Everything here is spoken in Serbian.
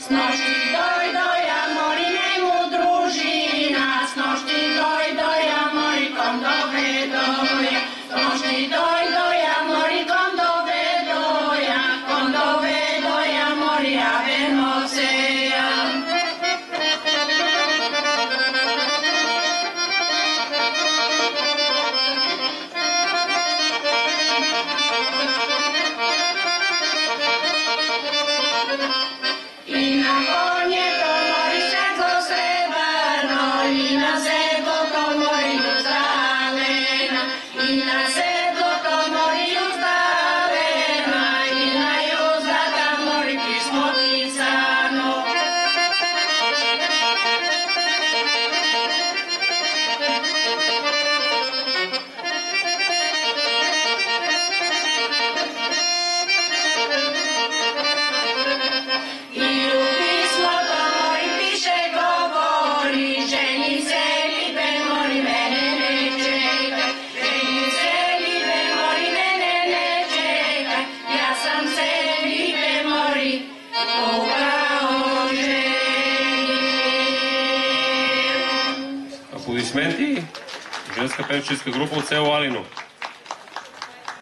Сношти дојдоја мори нему дружина, сношти дојдоја мори кон доведоја, сношти дојдоја мори кон доведоја мори аве носеја. I na konjето mori svetlo srebrno, i na sedlото mori uzdalena, i na sedlото mori uzdalena, i na juzdata mori pismo pisano. I u pismoto mori piše govori, ženi se libe mori mene ne čekaj, ženi se libe mori mene ne čekaj, ja sam se libe mori oženio. Аплодисменти, женска певческа група од село Алино.